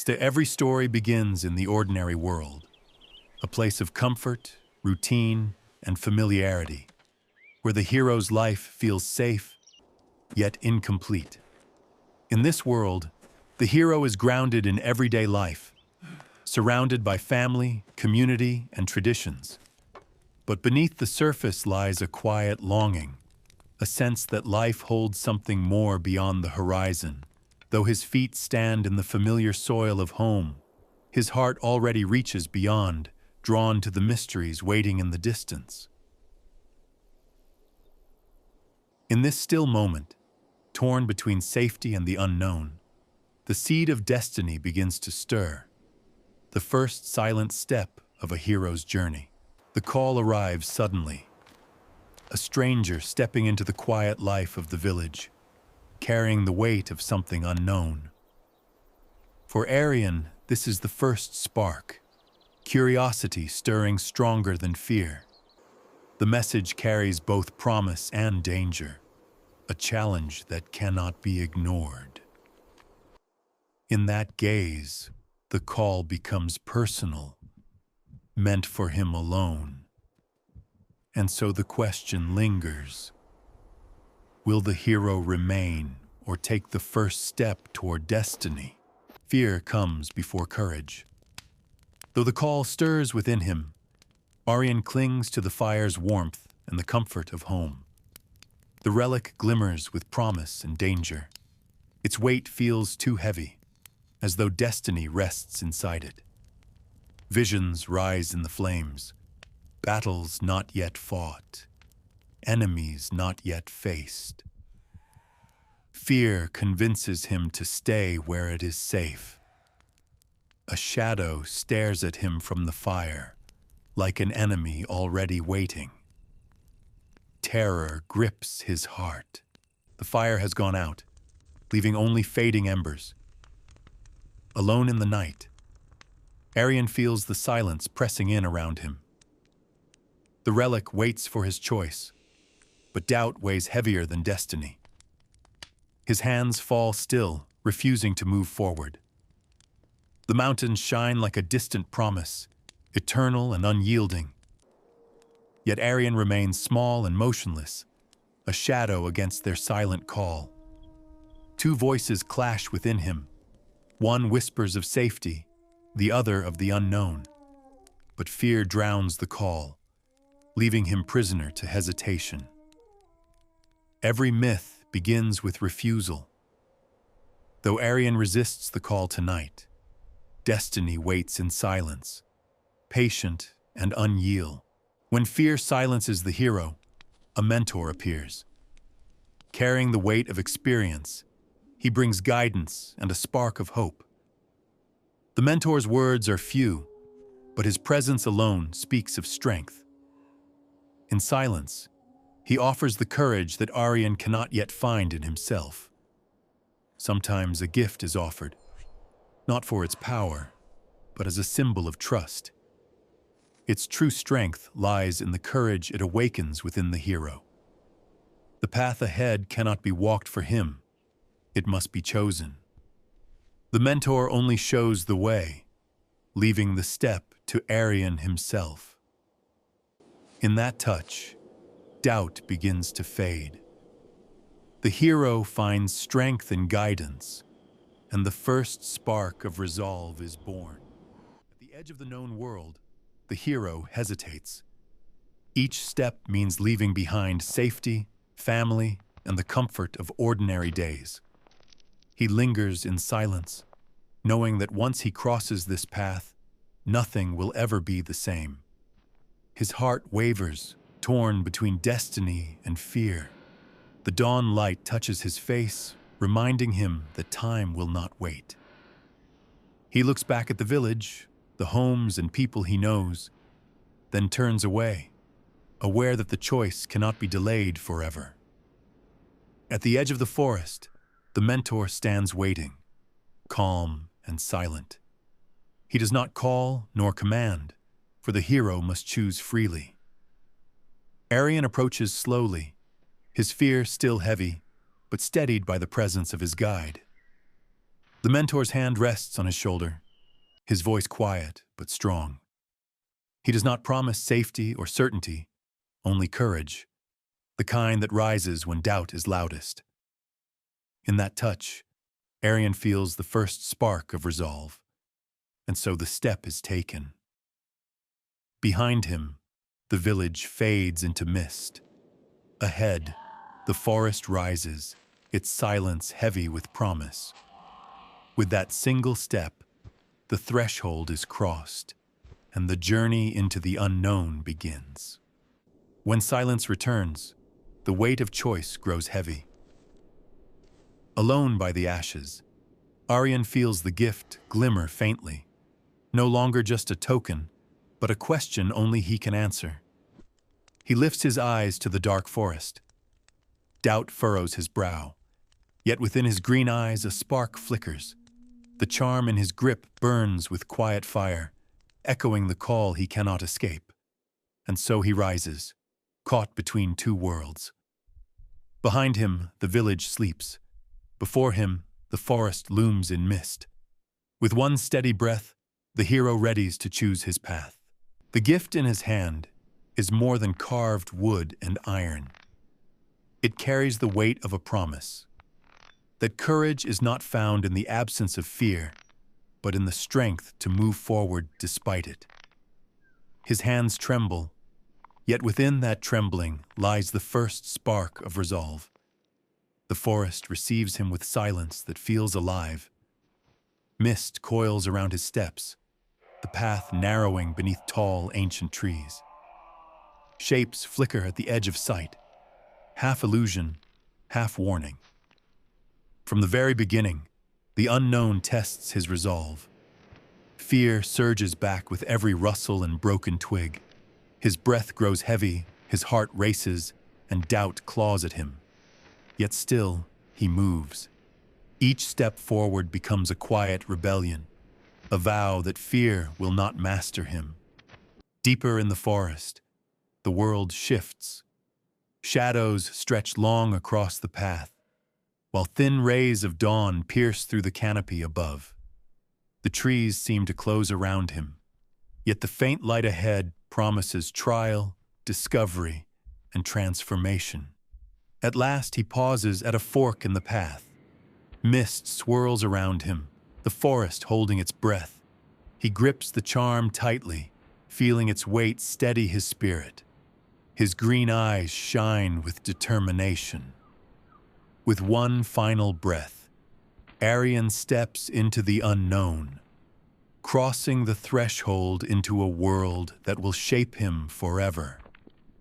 Every story begins in the ordinary world, a place of comfort, routine, and familiarity, where the hero's life feels safe, yet incomplete. In this world, the hero is grounded in everyday life, surrounded by family, community, and traditions. But beneath the surface lies a quiet longing, a sense that life holds something more beyond the horizon. Though his feet stand in the familiar soil of home, his heart already reaches beyond, drawn to the mysteries waiting in the distance. In this still moment, torn between safety and the unknown, the seed of destiny begins to stir, the first silent step of a hero's journey. The call arrives suddenly, a stranger stepping into the quiet life of the village, carrying the weight of something unknown. For Arian, this is the first spark, curiosity stirring stronger than fear. The message carries both promise and danger, a challenge that cannot be ignored. In that gaze, the call becomes personal, meant for him alone. And so the question lingers. Will the hero remain or take the first step toward destiny? Fear comes before courage. Though the call stirs within him, Arian clings to the fire's warmth and the comfort of home. The relic glimmers with promise and danger. Its weight feels too heavy, as though destiny rests inside it. Visions rise in the flames, battles not yet fought, enemies not yet faced. Fear convinces him to stay where it is safe. A shadow stares at him from the fire, like an enemy already waiting. Terror grips his heart. The fire has gone out, leaving only fading embers. Alone in the night, Arian feels the silence pressing in around him. The relic waits for his choice, but doubt weighs heavier than destiny. His hands fall still, refusing to move forward. The mountains shine like a distant promise, eternal and unyielding. Yet Arian remains small and motionless, a shadow against their silent call. Two voices clash within him. One whispers of safety, the other of the unknown. But fear drowns the call, leaving him prisoner to hesitation. Every myth begins with refusal. Though Arian resists the call tonight, destiny waits in silence, patient and unyielding. When fear silences the hero, a mentor appears. Carrying the weight of experience, he brings guidance and a spark of hope. The mentor's words are few, but his presence alone speaks of strength. In silence, he offers the courage that Arian cannot yet find in himself. Sometimes a gift is offered, not for its power, but as a symbol of trust. Its true strength lies in the courage it awakens within the hero. The path ahead cannot be walked for him. It must be chosen. The mentor only shows the way, leaving the step to Arian himself. In that touch, doubt begins to fade. The hero finds strength and guidance, and the first spark of resolve is born. At the edge of the known world, the hero hesitates. Each step means leaving behind safety, family, and the comfort of ordinary days. He lingers in silence, knowing that once he crosses this path, nothing will ever be the same. His heart wavers, torn between destiny and fear. The dawn light touches his face, reminding him that time will not wait. He looks back at the village, the homes and people he knows, then turns away, aware that the choice cannot be delayed forever. At the edge of the forest, the mentor stands waiting, calm and silent. He does not call nor command, for the hero must choose freely. Arian approaches slowly, his fear still heavy, but steadied by the presence of his guide. The mentor's hand rests on his shoulder, his voice quiet but strong. He does not promise safety or certainty, only courage, the kind that rises when doubt is loudest. In that touch, Arian feels the first spark of resolve, and so the step is taken. Behind him, the village fades into mist. Ahead, the forest rises, its silence heavy with promise. With that single step, the threshold is crossed, and the journey into the unknown begins. When silence returns, the weight of choice grows heavy. Alone by the ashes, Arian feels the gift glimmer faintly, no longer just a token, but a question only he can answer. He lifts his eyes to the dark forest. Doubt furrows his brow, yet within his green eyes a spark flickers. The charm in his grip burns with quiet fire, echoing the call he cannot escape. And so he rises, caught between two worlds. Behind him, the village sleeps. Before him, the forest looms in mist. With one steady breath, the hero readies to choose his path. The gift in his hand is more than carved wood and iron. It carries the weight of a promise, that courage is not found in the absence of fear, but in the strength to move forward despite it. His hands tremble, yet within that trembling lies the first spark of resolve. The forest receives him with silence that feels alive. Mist coils around his steps, the path narrowing beneath tall, ancient trees. Shapes flicker at the edge of sight, half illusion, half warning. From the very beginning, the unknown tests his resolve. Fear surges back with every rustle and broken twig. His breath grows heavy, his heart races, and doubt claws at him. Yet still, he moves. Each step forward becomes a quiet rebellion, a vow that fear will not master him. Deeper in the forest, the world shifts. Shadows stretch long across the path, while thin rays of dawn pierce through the canopy above. The trees seem to close around him, yet the faint light ahead promises trial, discovery, and transformation. At last he pauses at a fork in the path. Mist swirls around him, the forest holding its breath. He grips the charm tightly, feeling its weight steady his spirit. His green eyes shine with determination. With one final breath, Arian steps into the unknown, crossing the threshold into a world that will shape him forever.